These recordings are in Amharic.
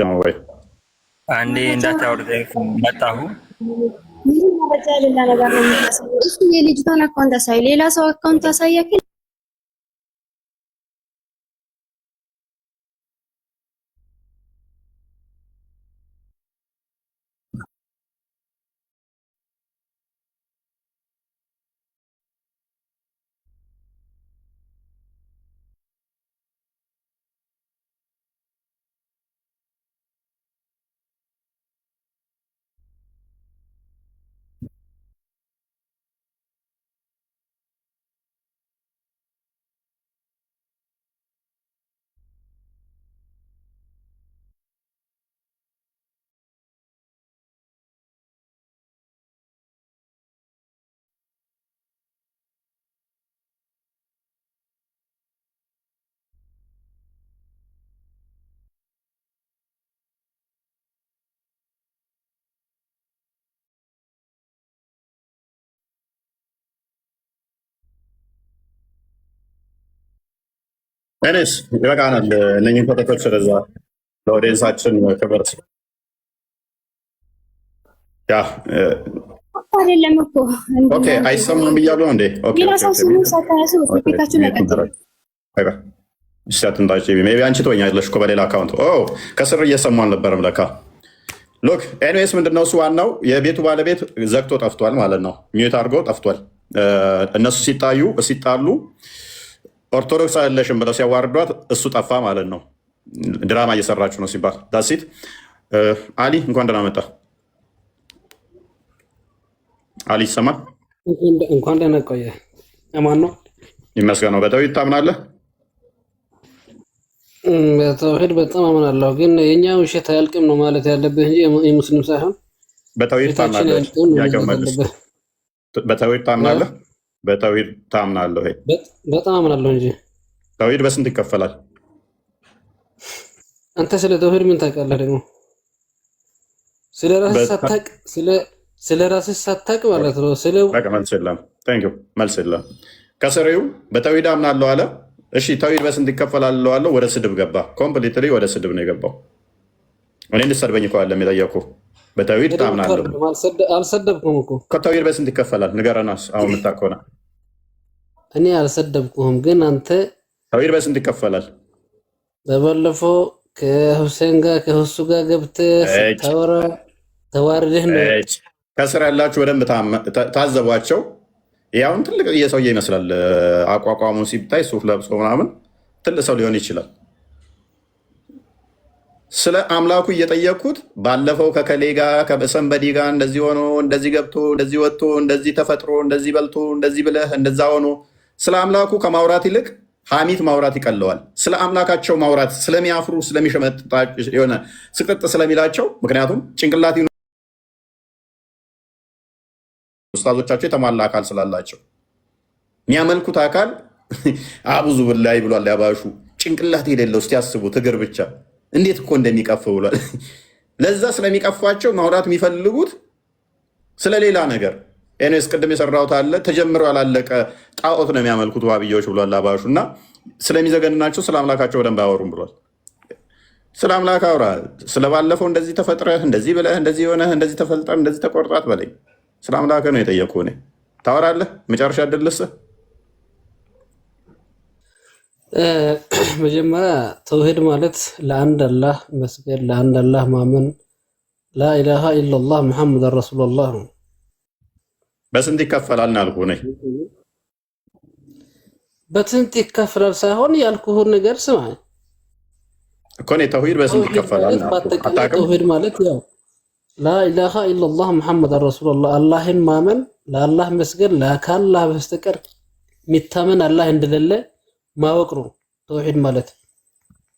ነው ወይ አንዴ እንዳታወርደኝ መጣሁ። ምንም መረጃ የሌላ ነገር ነው የሚያሳየው። እሱ የልጅቷን አካውንት አሳይ፣ ሌላ ሰው አካውንት አሳያክ። እኔስ ይበቃናል። እነኝን ፎቶቶች ስለዛ ለኦዲየንሳችን ክብር ያ አይደለም እኮ ኦኬ፣ አይሰማም ብያለሁ እንዴ? ኦኬ ሌላ ሰው ስሙ ሳታያሱ ቶፒካችሁ ለቀጥሉ። ሲያትንዳጭ ሜቢ አንቺ ትወኛለሽ እኮ በሌላ አካውንት። ከስር እየሰሙ አልነበረም ለካ። ሎክ ኤኒዌይስ ምንድነው እሱ ዋናው የቤቱ ባለቤት ዘግቶ ጠፍቷል ማለት ነው። ሚዩት አድርጎ ጠፍቷል። እነሱ ሲጣሉ ኦርቶዶክስ አይደለሽም ብለው ሲያዋርዷት እሱ ጠፋ ማለት ነው። ድራማ እየሰራችሁ ነው ሲባል ዳሲት አሊ እንኳን ደህና መጣ። አሊ ይሰማል? እንኳን ደህና ቆየ። ማን ነው? ይመስገነው። በተውሂድ ታምናለህ? በተውሂድ በጣም አምናለሁ፣ ግን የኛ ውሸት አያልቅም ነው ማለት ያለብህ እንጂ የሙስሊም ሳይሆን። በተውሂድ ታምናለህ? በተውሂድ ታምናለህ? በተውሂድ ታምናለህ? በጣም አምናለሁ እንጂ። ተውሂድ በስንት ይከፈላል? አንተ ስለ ተውሂድ ምን ታውቃለህ? ደግሞ ስለ ራስህ ሳታውቅ ማለት ነው። መልስ የለም። መልስ የለም። ከስሬው በተውሂድ አምናለሁ አለ። እሺ ተውሂድ በስንት ይከፈላል እለዋለሁ። ወደ ስድብ ገባ። ኮምፕሊትሊ ወደ ስድብ ነው የገባው። እኔ እንድትሰድበኝ እኮ አይደለም የጠየኩህ። በተውሂድ ታምናለህ? አልሰደብኩም እኮ። ከተውሂድ በስንት ይከፈላል ንገረናስ። አሁን የምታውቀው ነው። እኔ አልሰደብኩህም፣ ግን አንተ ተውሂድ በስንት ይከፈላል? በባለፈው ከሁሴን ጋር ከሁሱ ጋር ገብተህ ስታወራ ተዋርደህ ነው። ከስር ያላችሁ በደንብ ታዘቧቸው። ያውን ትልቅ ሰውዬ ይመስላል አቋቋሙ ሲታይ፣ ሱፍ ለብሶ ምናምን ትልቅ ሰው ሊሆን ይችላል። ስለ አምላኩ እየጠየቅኩት ባለፈው ከከሌ ጋር ከሰንበዲ ጋር እንደዚህ ሆኖ እንደዚህ ገብቶ እንደዚህ ወጥቶ እንደዚህ ተፈጥሮ እንደዚህ በልቶ እንደዚህ ብለህ እንደዛ ሆኖ ስለ አምላኩ ከማውራት ይልቅ ሐሜት ማውራት ይቀለዋል። ስለ አምላካቸው ማውራት ስለሚያፍሩ ስለሚሸመጥጣቸው የሆነ ስቅጥ ስለሚላቸው፣ ምክንያቱም ጭንቅላት ኡስታዞቻቸው የተሟላ አካል ስላላቸው የሚያመልኩት አካል አቡዙ ብላይ ብሏል። ያባሹ ጭንቅላት የሌለው እስቲ ያስቡት፣ እግር ብቻ እንዴት እኮ እንደሚቀፍ ብሏል። ለዛ ስለሚቀፏቸው ማውራት የሚፈልጉት ስለሌላ ነገር። ኤንስ ቅድም የሰራሁት አለ ተጀምሮ ያላለቀ ጣዖት ነው የሚያመልኩት ዋብያዎች ብሏል አባሹ። እና ስለሚዘገንናቸው ስለ አምላካቸው በደንብ አያወሩም ብሏል። ስለ አምላክ አውራ። ስለባለፈው እንደዚህ ተፈጥረህ እንደዚህ ብለህ እንደዚህ ሆነህ እንደዚህ ተፈልጠህ እንደዚህ ተቆርጣት በለኝ። ስለ አምላክ ነው የጠየኩህ። እኔ ታወራለህ። መጨረሻ እድልስህ መጀመሪያ ተውሂድ ማለት ለአንድ አላህ መስገድ፣ ለአንድ አላህ ማመን፣ ላኢላሃ ኢላላህ ሙሐመድ ረሱሉላህ ነው። በስንት ይከፈላል አልኩህ። እኔ በስንት ይከፈላል ሳይሆን ያልኩህን ነገር ስማ እኮ። እኔ ተውሂድ በስንት ይከፈላል? ተውሂድ ማለት ያው ላኢላሃ ኢላላህ ሙሐመድ ረሱሉላህ፣ አላህን ማመን፣ ለአላህ መስገድ፣ ከአላህ በስተቀር የሚታመን አላህ እንደሌለ ማወቅ ነው ተውሂድ ማለት።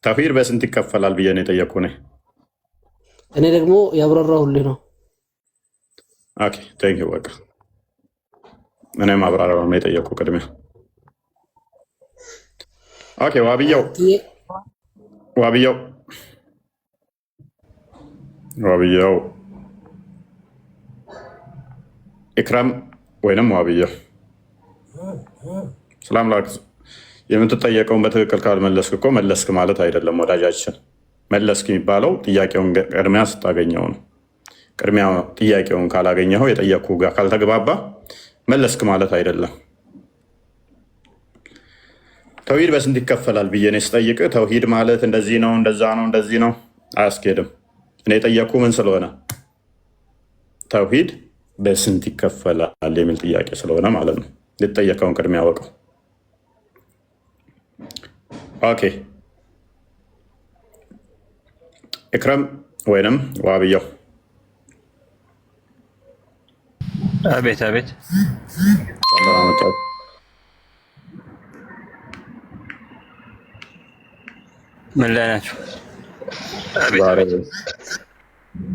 ተውሂድ በስንት ይከፈላል ብዬ ነው የጠየኩህ። እኔ ደግሞ ያብራራሁልህ ነው። ኦኬ ቴንክ ዩ። በቃ እኔም አብራራው ነው የጠየኩህ ቅድሚያ። ኦኬ ዋብያው ኢክራም ወይንም ዋብያው ስለ አምላክ የምትጠየቀውን በትክክል ካልመለስክ እኮ መለስክ ማለት አይደለም ወዳጃችን። መለስክ የሚባለው ጥያቄውን ቅድሚያ ስታገኘው ነው። ቅድሚያ ጥያቄውን ካላገኘኸው የጠየቅኩ ጋር ካልተግባባ መለስክ ማለት አይደለም። ተውሂድ በስንት ይከፈላል ብዬ እኔ ስጠይቅ ተውሂድ ማለት እንደዚህ ነው እንደዛ ነው እንደዚህ ነው አያስኬድም። እኔ የጠየቅኩ ምን ስለሆነ ተውሂድ በስንት ይከፈላል የሚል ጥያቄ ስለሆነ ማለት ነው። የተጠየቀውን ቅድሚያ ያወቀው። ኦኬ ኢክረም ወይንም ዋብያው። አቤት አቤት። ምን ላይ ናቸው?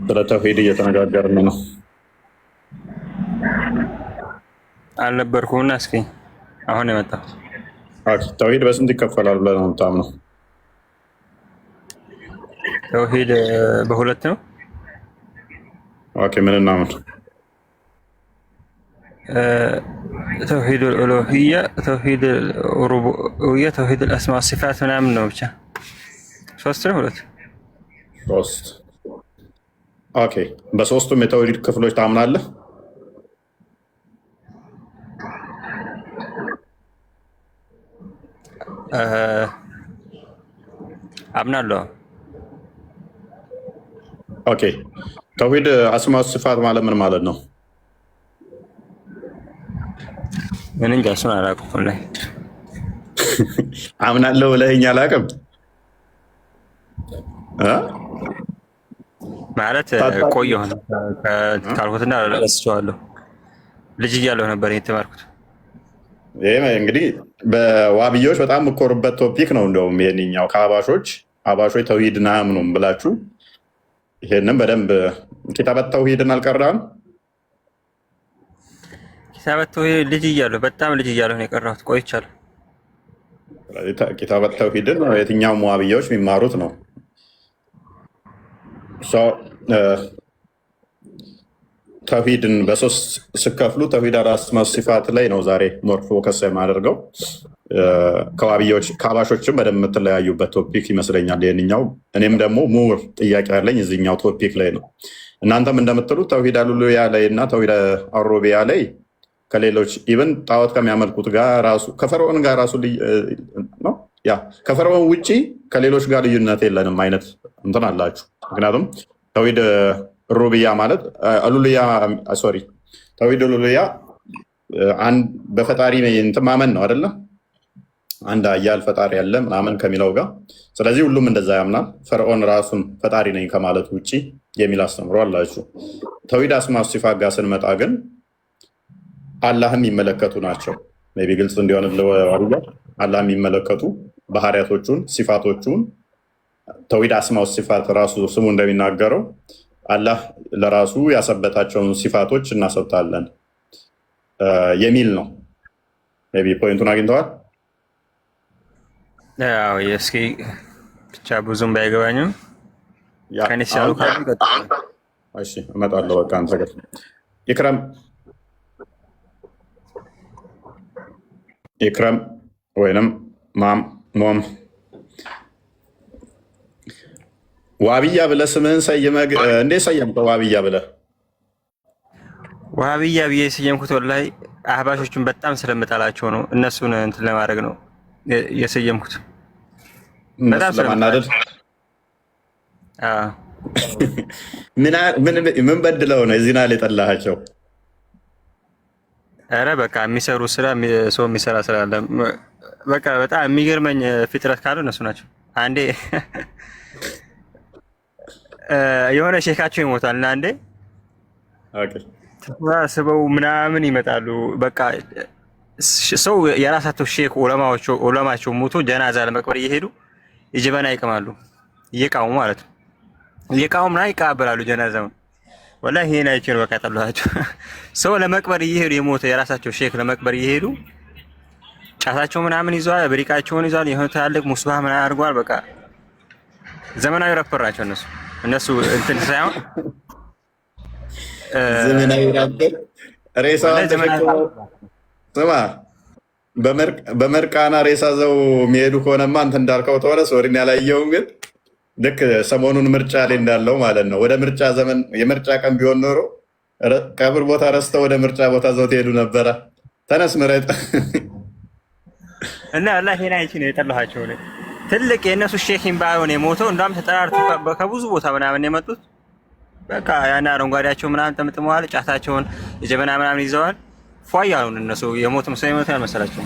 ስለ ተውሂድ እየተነጋገርን ነው። አልነበርኩምና እስኪ አሁን የመጣው ተውሂድ በስንት ይከፈላል ብለህ ነው የምታምነው? ተውሂድ በሁለት ነው። ኦኬ ምንና ምን? ተውሂድ ኡሉሂያ፣ ተውሂድ ሩቡቢያ፣ ተውሂድ አልአስማ ወሲፋት ምናምን ነው። ብቻ ሶስት ነው። ሁለት ሶስት። ኦኬ በሶስቱም የተውሂድ ክፍሎች ታምናለህ? አምናለሁ። ኦኬ ተውሂድ አስማ ወሲፋት ማለት ምን ማለት ነው? ምን እንጃ እሱን አላውቅም ላይ አምናለሁ ብለኸኝ አላውቅም ማለት ቆየሁ ካልኩትና ረስቼዋለሁ። ልጅ እያለሁ ነበር የተማርኩት። ይህ እንግዲህ በዋብዮች በጣም የምኮሩበት ቶፒክ ነው። እንደውም ይሄንኛው ከአባሾች ተውሂድን አያምኑም ብላችሁ ይሄንን በደንብ ኪታበት ተውሂድን አልቀራም። ኪታበት ተውሂድ ልጅ እያለሁ በጣም ልጅ እያለሁ ነው የቀራሁት። ቆይቻለሁ። ኪታበት ተውሂድን የትኛውም ዋብዮች የሚማሩት ነው። ተውሂድን በሶስት ስከፍሉ ተውሂድ አስማ ወሲፋት ላይ ነው ዛሬ ሞር ፎከስ የማደርገው። ከአባሾችም በደንብ የምትለያዩበት ቶፒክ ይመስለኛል ይህንኛው። እኔም ደግሞ ሙር ጥያቄ ያለኝ እዚኛው ቶፒክ ላይ ነው። እናንተም እንደምትሉት ተውሂድ አሉሉያ ላይ እና ተውሂድ አሩቡቢያ ላይ ከሌሎች ኢቨን ጣዖት ከሚያመልኩት ጋር ራሱ ከፈርዖን ጋር ራሱ ነው ከፈርዖን ውጭ ከሌሎች ጋር ልዩነት የለንም አይነት እንትን አላችሁ። ምክንያቱም ተውሂድ ሩቡቢያ ማለት ተውሂድ ኡሉሂያ በፈጣሪ እንትን ማመን ነው አይደለ? አንድ ኃያል ፈጣሪ ያለ ምናምን ከሚለው ጋር። ስለዚህ ሁሉም እንደዛ ያምናል። ፈርዖን ራሱን ፈጣሪ ነኝ ከማለት ውጭ የሚል አስተምሮ አላችሁ። ተውሂድ አስማ ወሲፋት ጋር ስንመጣ ግን አላህም የሚመለከቱ ናቸው። ሜይ ቢ ግልጽ እንዲሆን አላህ የሚመለከቱ ባህሪያቶቹን ሲፋቶቹን ተውሂድ አስማ ወሲፋት ራሱ ስሙ እንደሚናገረው አላህ ለራሱ ያሰበታቸውን ሲፋቶች እናሰብታለን የሚል ነው። ሜይ ቢ ፖይንቱን አግኝተዋል። እስኪ ብቻ ብዙም ባይገባኝም ከኔስ ያሉ እመጣለሁ። በቃ አንተ ጋር ኢክረም ወይንም ሞም ዋብያ ብለህ ስምህን ሰይመህ እንዴት ሰየምከው? ዋብያ ብለህ ዋብያ ብዬ የሰየምኩት ወላሂ አህባሾቹን በጣም ስለምጠላቸው ነው። እነሱን እንትን ለማድረግ ነው የሰየምኩት። በጣም ስለማናደድ ምን በድለው ነው እዚህ ናል የጠላሃቸው? ኧረ በቃ የሚሰሩ ስራ ሰው የሚሰራ ስራ አለ። በቃ በጣም የሚገርመኝ ፍጥረት ካሉ እነሱ ናቸው። አንዴ የሆነ ሼካቸው ይሞታል እና አንዴ ተሰባስበው ምናምን ይመጣሉ። በቃ ሰው የራሳቸው ሼክ ዑለማቸው ሞቶ ጀናዛ ለመቅበር እየሄዱ የጀበና ይቅማሉ፣ እየቃሙ ማለት ነው። እየቃሙ ምናምን ይቀባበላሉ ጀናዛውን። ወላሂ ይሄን አይቼ ነው በቃ ጠላኋቸው። ሰው ለመቅበር እየሄዱ የሞተ የራሳቸው ሼክ ለመቅበር እየሄዱ ጫታቸው ምናምን ይዘዋል፣ ብሪቃቸውን ይዘዋል፣ የሆነ ትላልቅ ሙስባህ ምናምን አድርገዋል። በቃ ዘመናዊ ራፐር ናቸው እነሱ እንትን ሳይሆን ዘመናዊ ራፐር ሬሳውን ስማ፣ በመርቃና ሬሳ ዘው የሚሄዱ ከሆነማ አንተ እንዳልከው ተሆነ ሶሪን ያላየውም ግን ልክ ሰሞኑን ምርጫ ላይ እንዳለው ማለት ነው። ወደ ምርጫ ዘመን የምርጫ ቀን ቢሆን ኖሮ ቀብር ቦታ ረስተው ወደ ምርጫ ቦታ ዘው ትሄዱ ነበረ። ተነስ ምረጥ እና አላህ ሄና ይቺ ነው የጠላኋቸው። ትልቅ የእነሱ ሼኪን ባይሆን የሞተው እንዳውም ተጠራርቶ ከብዙ ቦታ ምናምን የመጡት በቃ ያን አረንጓዴያቸው ምናምን ጠምጥመዋል። ጫታቸውን የጀበና ምናምን ይዘዋል። ፏያ ነው እነሱ የሞት መስሎ የሞት ያልመሰላቸው።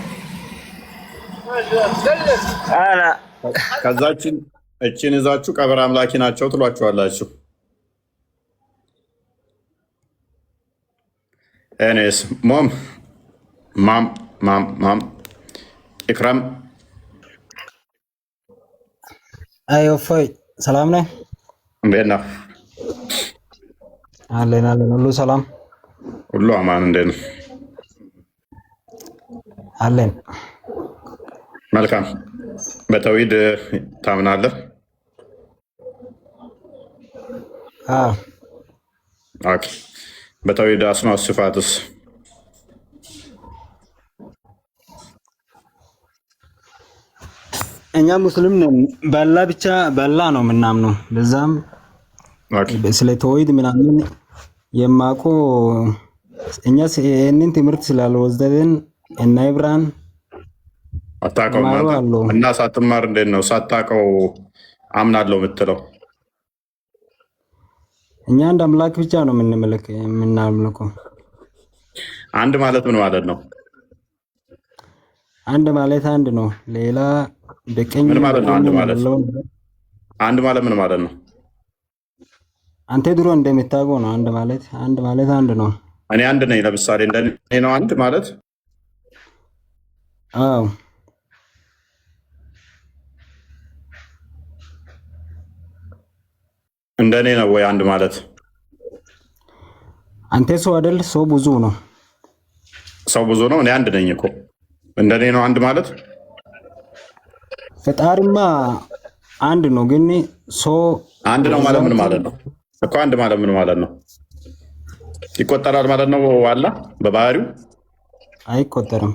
ከዛችን እችን ይዛችሁ ቀብር አምላኪ ናቸው ትሏቸዋላችሁ። ኤኒዌይስ ማም ኢክራም አይ እፎይ ሰላም ነህ? እንዴት ነህ? አለን ሁሉ ሰላም ሁሉ አማን። እንዴት ነህ? አለን። መልካም። በተውሂድ ታምናለህ? ኦኬ። በተውሂድ አስማእ ወሲፋትስ? እኛ ሙስሊም ነን። በአላህ ብቻ በአላህ ነው የምናምነው። በዛም ስለ ተውሂድ ምናምን የማውቀው እኛ ይህንን ትምህርት ስላልወሰድን እና ኢብራን አታውቀውም እና ሳትማር እንዴት ነው ሳታውቀው አምናለሁ የምትለው? እኛ አንድ አምላክ ብቻ ነው የምናምልከው። አንድ ማለት ምን ማለት ነው? አንድ ማለት አንድ ነው። ሌላ በቀኝ ምን ማለት ነው? አንድ ማለት ምን ማለት ነው? አንተ ድሮ እንደምታውቀው ነው። አንድ ማለት አንድ ነው። እኔ አንድ ነኝ። ለምሳሌ እንደኔ ነው አንድ ማለት? አዎ። እንደኔ ነው ወይ አንድ ማለት? አንተ ሰው አይደል? ሰው ብዙ ነው። ሰው ብዙ ነው። እኔ አንድ ነኝ እኮ። እንደኔ ነው አንድ ማለት? ፈጣሪማ አንድ ነው፣ ግን ሰው አንድ ነው ማለት ምን ማለት ነው እኮ? አንድ ማለት ምን ማለት ነው? ይቆጠራል ማለት ነው? አላህ በባህሪው አይቆጠርም።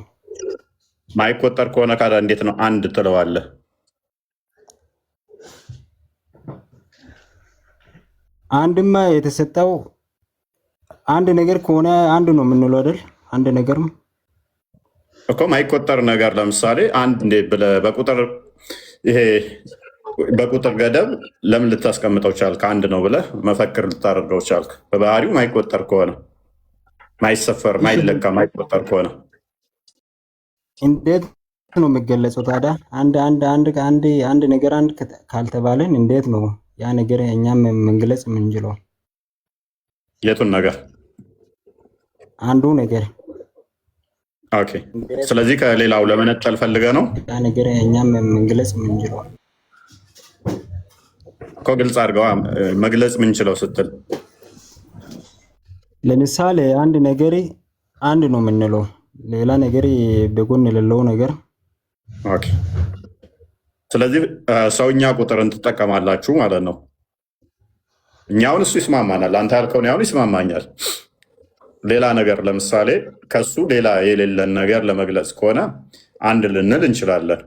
ማይቆጠር ከሆነ ካዳ እንዴት ነው አንድ ትለዋለህ? አንድማ የተሰጠው አንድ ነገር ከሆነ አንድ ነው የምንለው አይደል? አንድ ነገርም እኮ ማይቆጠር ነገር ለምሳሌ አንድ እንዴ ብለህ በቁጥር ይሄ በቁጥር ገደብ ለምን ልታስቀምጠው ቻልክ? አንድ ነው ብለህ መፈክር ልታደርገው ቻልክ? በባህሪው ማይቆጠር ከሆነ ማይሰፈር፣ ማይለካ፣ ማይቆጠር ከሆነ እንዴት ነው የሚገለጸው ታዲያ? አንድ ነገር አንድ ካልተባለን እንዴት ነው ያ ነገር እኛም መግለጽ የምንችለው? የቱን ነገር? አንዱ ነገር። ኦኬ። ስለዚህ ከሌላው ለመነጠል ፈልገህ ነው ያ ነገር እኛም መግለጽ የምንችለው እኮ። ግልጽ አድርገዋ መግለጽ የምንችለው ስትል ለምሳሌ አንድ ነገር አንድ ነው የምንለው፣ ሌላ ነገር በጎን የሌለው ነገር። ኦኬ። ስለዚህ ሰውኛ ቁጥርን ትጠቀማላችሁ ማለት ነው። እኛውን እሱ ይስማማናል። አንተ ያልከውን ያሁን ይስማማኛል። ሌላ ነገር ለምሳሌ ከሱ ሌላ የሌለን ነገር ለመግለጽ ከሆነ አንድ ልንል እንችላለን።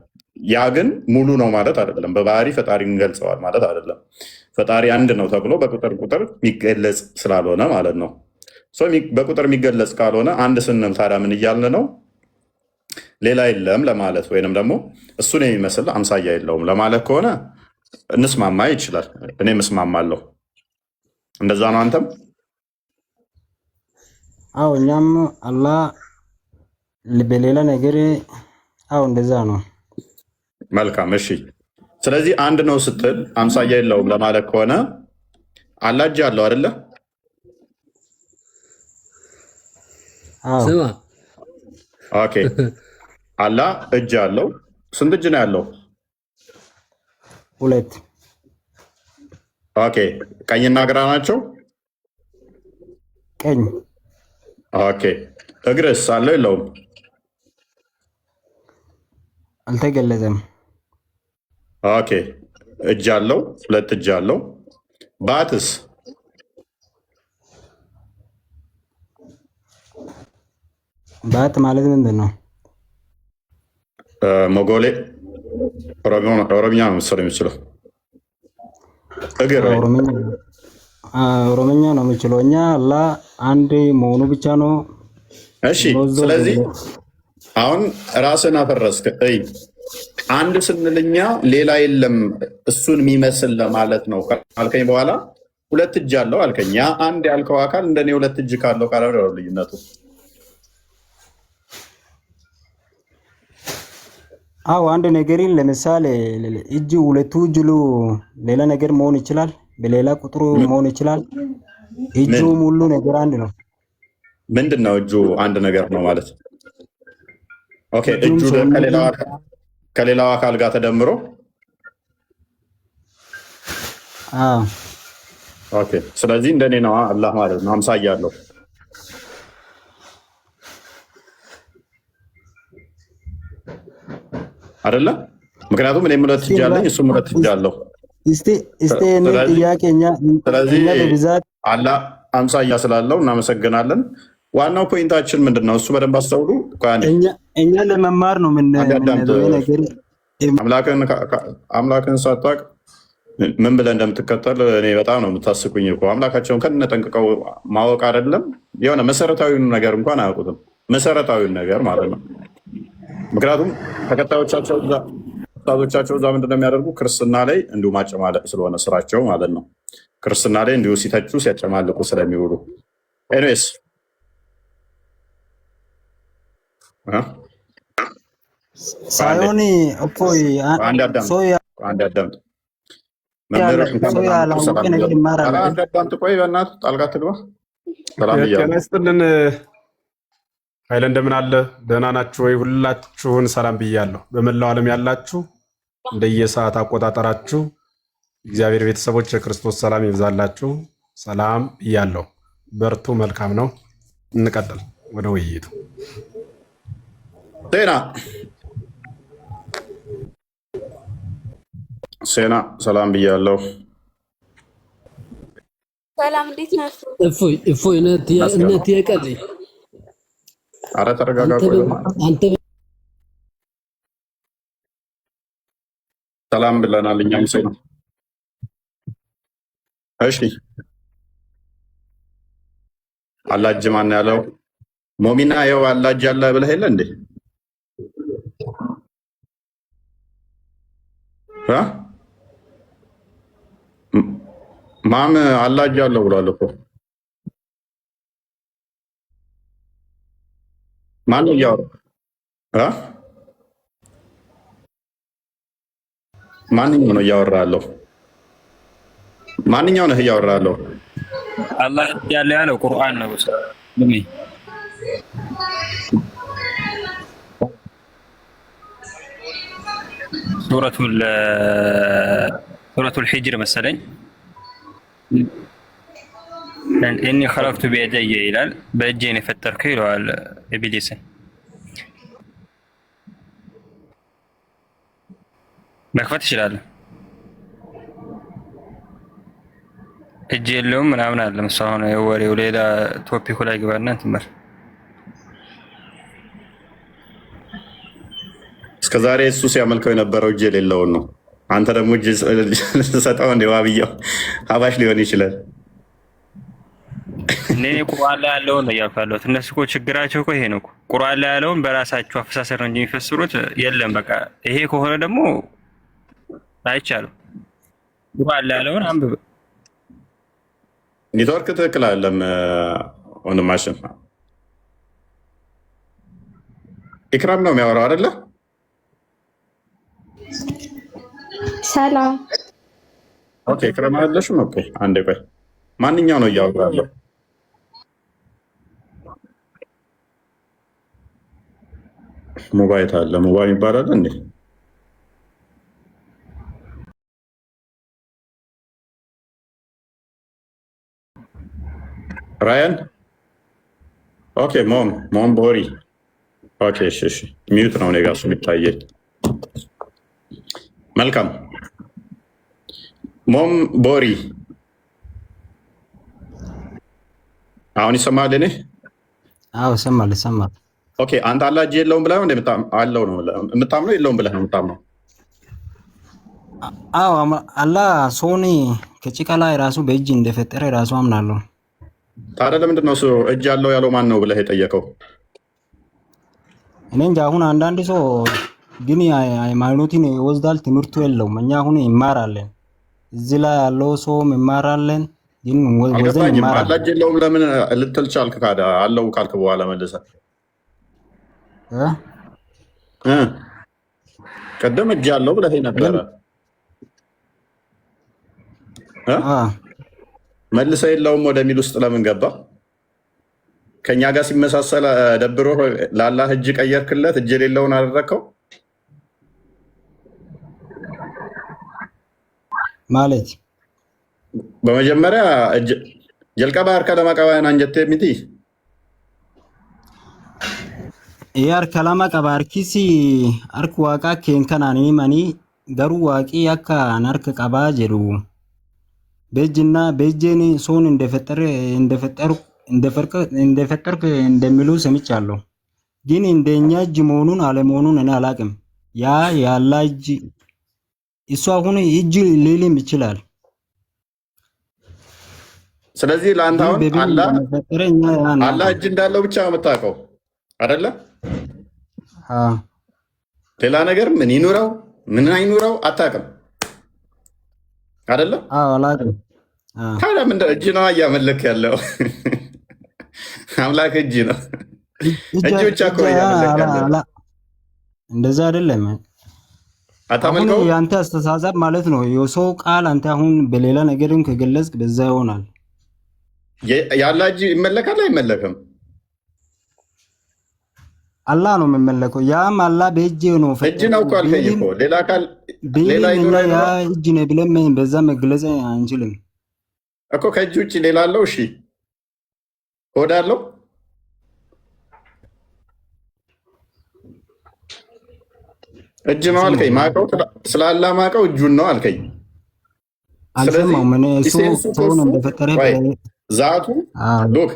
ያ ግን ሙሉ ነው ማለት አይደለም። በባህሪ ፈጣሪ እንገልጸዋል ማለት አይደለም። ፈጣሪ አንድ ነው ተብሎ በቁጥር የሚገለጽ ስላልሆነ ማለት ነው። በቁጥር የሚገለጽ ካልሆነ አንድ ስንል ታዲያ ምን እያልን ነው? ሌላ የለም ለማለት ወይንም ደግሞ እሱን የሚመስል አምሳያ የለውም ለማለት ከሆነ እንስማማ ይችላል። እኔም እስማማለሁ። እንደዛ ነው አንተም? አዎ፣ እኛም አላህ በሌላ ነገር አዎ፣ እንደዛ ነው። መልካም። እሺ። ስለዚህ አንድ ነው ስትል አምሳያ የለውም ለማለት ከሆነ አላህ እጅ አለው አይደለ? አዎ። ኦኬ። አላህ እጅ አለው። ስንት እጅ ነው ያለው? ሁለት። ኦኬ። ቀኝና ግራ ናቸው? ቀኝ። ኦኬ። እግርስ አለው የለውም? አልተገለጸም። ኦኬ። እጅ አለው፣ ሁለት እጅ አለው። ባትስ? ባት ማለት ምንድን ነው? ሞጎሌ ኦሮሚያ ነው መሰለኝ የሚችለው። እግር በይ። ኦሮምኛ ነው የምችለው። እኛ አላህ አንድ መሆኑ ብቻ ነው። እሺ፣ ስለዚህ አሁን ራስን አፈረስክ። እይ አንድ ስንልኛ ሌላ የለም እሱን የሚመስል ለማለት ነው ካልከኝ በኋላ ሁለት እጅ አለው አልከኝ። ያ አንድ ያልከው አካል እንደኔ ሁለት እጅ ካለው ካለ ልዩነቱ? አዎ አንድ ነገርን ለምሳሌ እጅ ሁለቱ እጅሉ ሌላ ነገር መሆን ይችላል፣ በሌላ ቁጥሩ መሆን ይችላል። እጁ ሙሉ ነገር አንድ ነው። ምንድን ነው እጁ አንድ ነገር ነው ማለት? ኦኬ እጁ ከሌላው አካል ጋር ተደምሮ ኦኬ። ስለዚህ እንደኔ ነው አላህ ማለት ነው። አምሳያ አለው አይደለ? ምክንያቱም እኔም ሁለት እጅ አለኝ እሱም ሁለት እጅ አለው። ስለዚህ አላህ አምሳያ ስላለው እናመሰግናለን። ዋናው ፖይንታችን ምንድን ነው? እሱ በደንብ አስተውሉ። እኛ ለመማር ነው። አምላክን ሳታውቅ ምን ብለህ እንደምትከተል እኔ በጣም ነው የምታስቁኝ እኮ። አምላካቸውን ከነ ጠንቅቀው ማወቅ አይደለም የሆነ መሰረታዊውን ነገር እንኳን አያውቁትም። መሰረታዊውን ነገር ማለት ነው። ምክንያቱም ተከታዮቻቸው እዛ ምንድነው የሚያደርጉ? ክርስትና ላይ እንዲሁ ማጨማለቅ ስለሆነ ስራቸው ማለት ነው። ክርስትና ላይ እንዲሁ ሲተቹ ሲያጨማልቁ ስለሚውሉ ኤኒዌይስ ሳይሆን እፎይ አንድ አዳምጥ ቆይ በእናትህ ጣልቃ ትግባ። ጤና ይስጥልን ኃይለ እንደምን አለ? ደህና ናችሁ ወይ? ሁላችሁን ሰላም ብያለሁ። በመላው ዓለም ያላችሁ እንደየሰዓት አቆጣጠራችሁ እግዚአብሔር ቤተሰቦች የክርስቶስ ሰላም ይብዛላችሁ። ሰላም ብያለሁ። በርቱ። መልካም ነው። እንቀጥል ወደ ውይይቱ። ሴና ሰላም ብያለሁ። ሰላም እንዴት ናችሁ? እፎይ እነት የቀልይ አረ ተረጋጋ። አንተ ሰላም ብለናል እኛም ሴና። እሺ አላጅ ማን ያለው? ሞሚና ይኸው አላጅ አለ ብለህ የለ እንዴ? ማን አላጅ አለው ብሏል እኮ። ማን እያወራ ማንኛው ነው እያወራ ያለው? ማንኛው ነህ እያወራ ያለው? አላህ ያለው ቁርአን ነው። ሱረቱል ሂጅር መሰለኝ። እኒ ኸለቅቱ ቢየደየ ይላል። በእጄ ነው የፈጠርከው ይለዋል ኢብሊስን። መክፈት ይችላል። እጅ የለውም ምናምን አለ። አሁን ወሬው ሌላ ቶፒኩ ላይ ግባና እንትን በል። እስከዛሬ እሱ ሲያመልከው የነበረው እጅ የሌለውን ነው። አንተ ደግሞ እጅ ሰጠው እንደ ዋብያው ሀባሽ ሊሆን ይችላል። እኔ ቁርአን ላይ ያለውን ነው እያልኩ ያለሁት። እነሱ እኮ ችግራቸው እኮ ይሄ ነው እኮ። ቁርአን ላይ ያለውን በራሳቸው አፈሳሰር ነው እንጂ የሚፈስሩት የለም። በቃ ይሄ ከሆነ ደግሞ አይቻልም። ቁርአን ላይ ያለውን አንብብ። ኔትወርክ ትክክል አይደለም ወንድማችን። ኢክራም ነው የሚያወራው አይደለ? ሰላም። ኦኬ ኢክራም አይደለሽም? ኦኬ አንዴ ቆይ። ማንኛው ነው እያወራ ያለው? ሞባይል አለ። ሞባይል ይባላል እንዴ? ራያን ኦኬ። ሞም ቦሪ ኦኬ። እሺ ሚዩት ነው እኔ ጋር እሱ የሚታየኝ። መልካም ሞም ቦሪ አሁን ይሰማል? እኔ አዎ ይሰማል። ኦኬ አንተ አላህ እጅ የለውም ብለህ ነው አለው ነው የምታምነው? የለውም ብለህ ነው የምታምነው? አዎ አላህ ሰውን ከጭቃ ላይ ራሱ በእጅ እንደፈጠረ ራሱ አምናለሁ። ታዲያ ለምንድን ነው እጅ ያለው ያለው ማን ነው ብለህ የጠየቀው? እኔ እንጃ። አሁን አንዳንድ ሰው ግን ሃይማኖትን ይወስዳል፣ ትምህርቱ የለውም። እኛ አሁን ይማራለን፣ እዚህ ላይ ያለው ሰውም ይማራለን፣ ግን ወዘን አልገባኝም። ይማራል። አላህ እጅ የለውም ለምን ልትል ቻልክ? ካዳ አለው ካልክ በኋላ መልሰህ ቀደም እጅ ያለው ብለህ ነበረ። መልሰህ የለውም ወደሚል ውስጥ ለምን ገባ? ከኛ ጋር ሲመሳሰል ደብሮ ለአላህ እጅ ቀየርክለት፣ እጅ የሌለውን አደረግከው ማለት በመጀመሪያ ጀልቀባ አርከለማ ቀባያን አንጀቴ ሚቲ ያር ከላማ ቀባርኪሲ አርክ ዋቃ ኬንከናኒ ማኒ ገሩ ዋቂ ያካ ናርክ ቀባ ጀሩ በእጅና በእጄን ሰውን እንደፈጠርክ እንደሚሉ ሰምቻለሁ። ግን እንደኛ እጅ መሆኑን አለመሆኑን እኔ አላቅም። ያ ያላ እጅ እሱ አሁን እጅ ሊልም ይችላል። ስለዚህ ለአንተ አሁን አላህ እጅ እንዳለው ብቻ የምታውቀው አይደለ? ሌላ ነገር ምን ይኑረው ምን አይኑረው አታውቅም አይደለ? አላውቅም። ታዲያ ምንድን እጅ ነው እያመለክ ያለው? አምላክ እጅ ነው። እጅ ብቻ እኮ እያመለክ ያለው እንደዛ አይደለም። አታመልከው። የአንተ አስተሳሰብ ማለት ነው የሰው ቃል አንተ አሁን በሌላ ነገርም ከገለጽክ በዛ ይሆናል። ያላ እጅ ይመለካል አይመለክም? አላህ ነው የሚመለከው። ያም አላህ በእጅ ነው እጅ ነው እኮ አልከኝ እኮ ሌላ አካል ሌላ ያ እጅ ነው ብለን በዛ መግለጽ አንችልም እኮ። ከእጅ ውጭ ሌላ አለው? እሺ ሆድ አለው? እጅ ነው አልከኝ። ማቀው ስላላ ማቀው እጁን ነው አልከኝ። አልሰማሁም እኔ እሱ ሰውን እንደፈጠረ ዛቱ ሎክ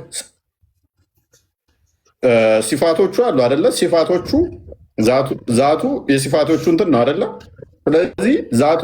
ሲፋቶቹ አሉ አይደለ? ሲፋቶቹ ዛቱ የሲፋቶቹ እንትን ነው አይደለ? ስለዚህ ዛቱ